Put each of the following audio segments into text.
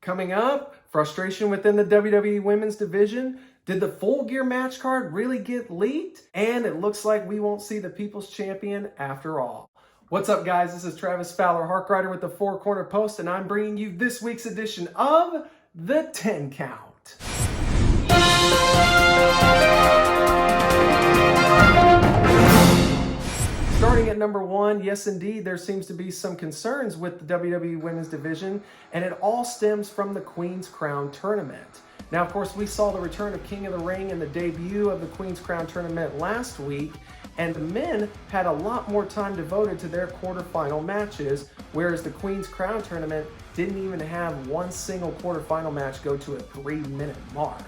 Coming up, frustration within the WWE Women's Division. Did the Full Gear match card really get leaked? And it looks like we won't see the People's Champion after all. What's up, guys? This is Travis Fowler, Harkrider with the Four Corner Post, and I'm bringing you this week's edition of The 10 Count. Starting at number 1, yes indeed, there seems to be some concerns with the WWE Women's Division, and it all stems from the Queen's Crown Tournament. Now, of course, we saw the return of King of the Ring and the debut of the Queen's Crown Tournament last week, and the men had a lot more time devoted to their quarterfinal matches, whereas the Queen's Crown Tournament didn't even have one single quarterfinal match go to a 3-minute mark.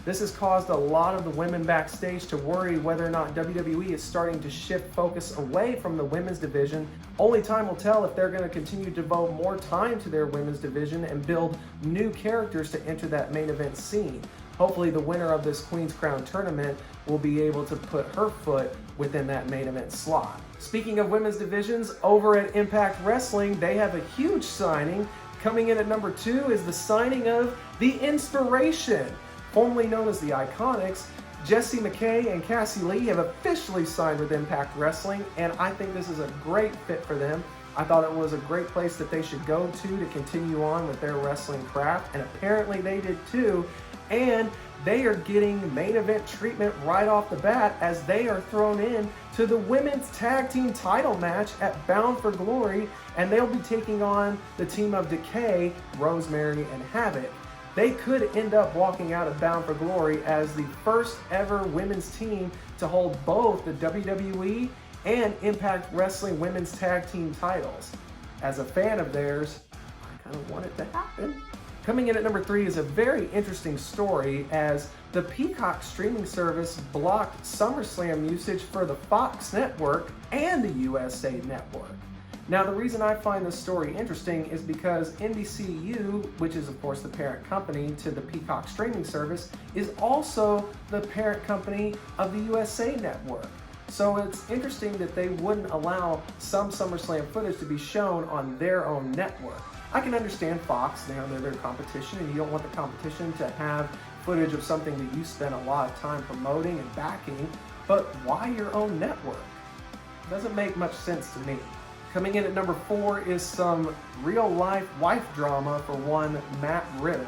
This has caused a lot of the women backstage to worry whether or not WWE is starting to shift focus away from the women's division. Only time will tell if they're going to continue to devote more time to their women's division and build new characters to enter that main event scene. Hopefully the winner of this Queen's Crown Tournament will be able to put her foot within that main event slot. Speaking of women's divisions, over at Impact Wrestling, they have a huge signing. Coming in at number 2 is the signing of The Inspiration. Formerly known as the Iconics, Jessie McKay and Cassie Lee have officially signed with Impact Wrestling, and I think this is a great fit for them. I thought it was a great place that they should go to continue on with their wrestling craft, and apparently they did too. And they are getting main event treatment right off the bat as they are thrown in to the women's tag team title match at Bound for Glory, and they'll be taking on the team of Decay, Rosemary, and Havoc. They could end up walking out of Bound for Glory as the first ever women's team to hold both the WWE and Impact Wrestling women's tag team titles. As a fan of theirs, I kind of want it to happen. Coming in at number 3 is a very interesting story as the Peacock streaming service blocked SummerSlam usage for the Fox network and the USA network. Now, the reason I find this story interesting is because NBCU, which is of course the parent company to the Peacock streaming service, is also the parent company of the USA network. So it's interesting that they wouldn't allow some SummerSlam footage to be shown on their own network. I can understand Fox, they're their competition, and you don't want the competition to have footage of something that you spent a lot of time promoting and backing, but why your own network? It doesn't make much sense to me. Coming in at number 4 is some real-life wife drama for one Matt Riddle.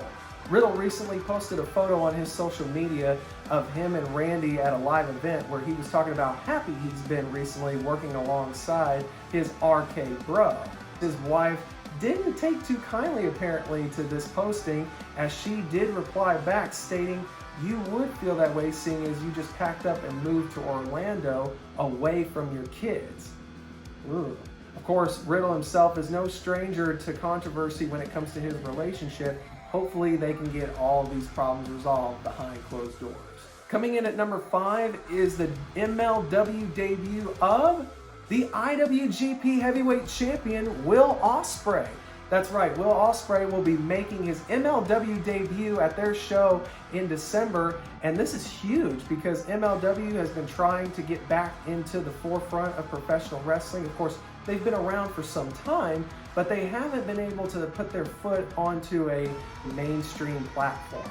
Riddle recently posted a photo on his social media of him and Randy at a live event where he was talking about how happy he's been recently working alongside his RK bro. His wife didn't take too kindly apparently to this posting, as she did reply back stating, "You would feel that way seeing as you just packed up and moved to Orlando away from your kids." Ooh. Of course, Riddle himself is no stranger to controversy when it comes to his relationship. Hopefully they can get all of these problems resolved behind closed doors. Coming in at number 5 is the MLW debut of the IWGP Heavyweight Champion, Will Ospreay. That's right, Will Ospreay will be making his MLW debut at their show in December, and this is huge because MLW has been trying to get back into the forefront of professional wrestling. Of course, they've been around for some time, but they haven't been able to put their foot onto a mainstream platform.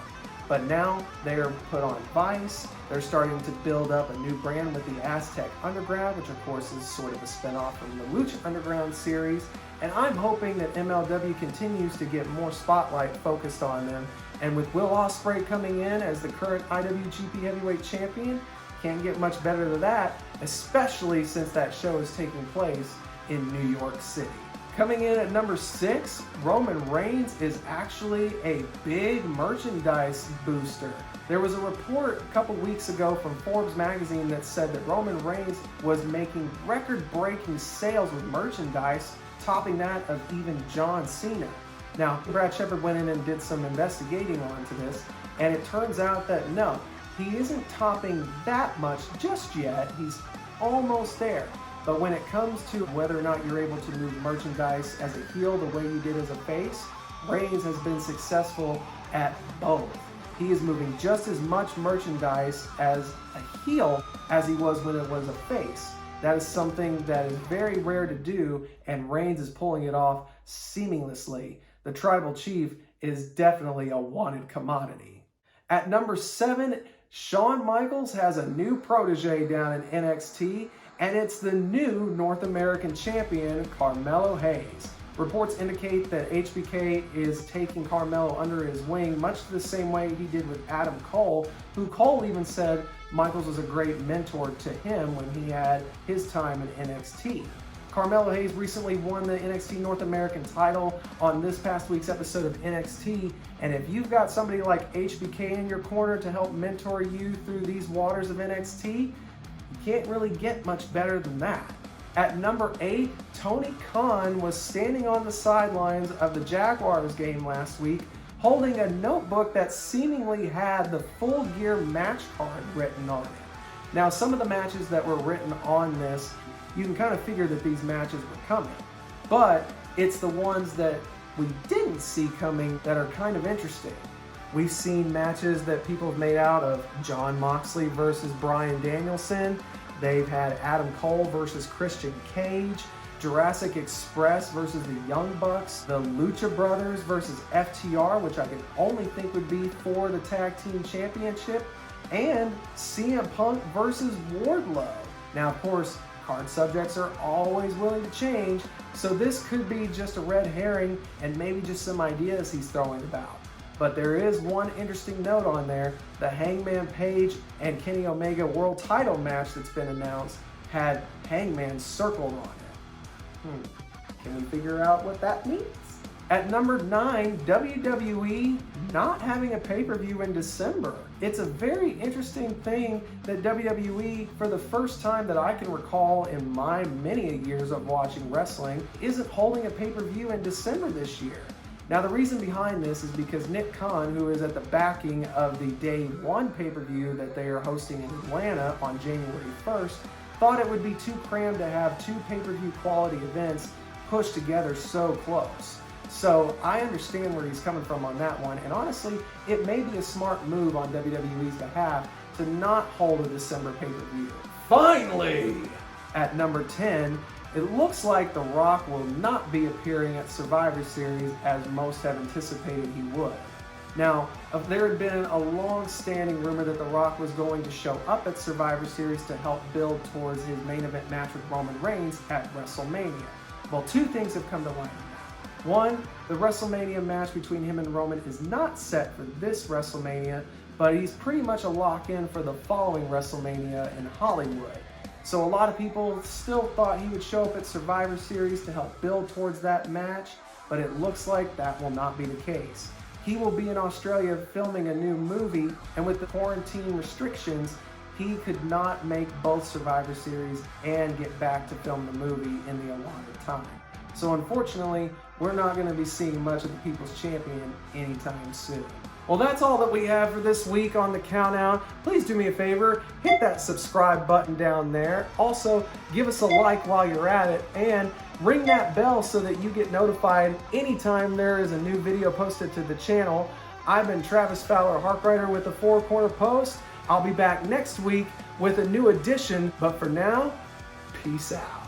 But now they are put on Vice. They're starting to build up a new brand with the Aztec Underground, which of course is sort of a spinoff from the Lucha Underground series. And I'm hoping that MLW continues to get more spotlight focused on them. And with Will Ospreay coming in as the current IWGP Heavyweight Champion, can't get much better than that, especially since that show is taking place in New York City. Coming in at number 6, Roman Reigns is actually a big merchandise booster. There was a report a couple weeks ago from Forbes magazine that said that Roman Reigns was making record-breaking sales with merchandise, topping that of even John Cena. Now, Brad Shepard went in and did some investigating onto this, and it turns out that no, he isn't topping that much just yet. He's almost there. But when it comes to whether or not you're able to move merchandise as a heel the way you did as a face, Reigns has been successful at both. He is moving just as much merchandise as a heel as he was when it was a face. That is something that is very rare to do, and Reigns is pulling it off seamlessly. The Tribal Chief is definitely a wanted commodity. At number 7, Shawn Michaels has a new protege down in NXT, and it's the new North American champion, Carmelo Hayes. Reports indicate that HBK is taking Carmelo under his wing, much the same way he did with Adam Cole, who Cole even said Michaels was a great mentor to him when he had his time in NXT. Carmelo Hayes recently won the NXT North American title on this past week's episode of NXT, and if you've got somebody like HBK in your corner to help mentor you through these waters of NXT, you can't really get much better than that. At number 8, Tony Khan was standing on the sidelines of the Jaguars game last week, holding a notebook that seemingly had the Full Gear match card written on it. Now, some of the matches that were written on this, you can kind of figure that these matches were coming, but it's the ones that we didn't see coming that are kind of interesting. We've seen matches that people have made out of Jon Moxley versus Bryan Danielson. They've had Adam Cole versus Christian Cage, Jurassic Express versus the Young Bucks, the Lucha Brothers versus FTR, which I can only think would be for the Tag Team Championship, and CM Punk versus Wardlow. Now, of course, card subjects are always willing to change, so this could be just a red herring and maybe just some ideas he's throwing about. But there is one interesting note on there. The Hangman Page and Kenny Omega World Title match that's been announced had Hangman circled on it. Can we figure out what that means? At number 9, WWE not having a pay-per-view in December. It's a very interesting thing that WWE, for the first time that I can recall in my many years of watching wrestling, isn't holding a pay-per-view in December this year. Now, the reason behind this is because Nick Khan, who is at the backing of the Day 1 pay-per-view that they are hosting in Atlanta on January 1st, thought it would be too crammed to have 2 pay-per-view quality events pushed together so close. So I understand where he's coming from on that one, and honestly, it may be a smart move on WWE's behalf to not hold a December pay-per-view. Finally! At number 10, it looks like The Rock will not be appearing at Survivor Series as most have anticipated he would. Now, there had been a long-standing rumor that The Rock was going to show up at Survivor Series to help build towards his main event match with Roman Reigns at WrestleMania. Well, 2 things have come to light on that. One, the WrestleMania match between him and Roman is not set for this WrestleMania, but he's pretty much a lock-in for the following WrestleMania in Hollywood. So a lot of people still thought he would show up at Survivor Series to help build towards that match, but it looks like that will not be the case. He will be in Australia filming a new movie, and with the quarantine restrictions, he could not make both Survivor Series and get back to film the movie in the allotted time. So unfortunately, we're not going to be seeing much of the People's Champion anytime soon. Well, that's all that we have for this week on the Countdown. Please do me a favor, hit that subscribe button down there. Also, give us a like while you're at it, and ring that bell so that you get notified anytime there is a new video posted to the channel. I've been Travis Fowler Harkwriter with the Four Corner Post. I'll be back next week with a new edition, but for now, peace out.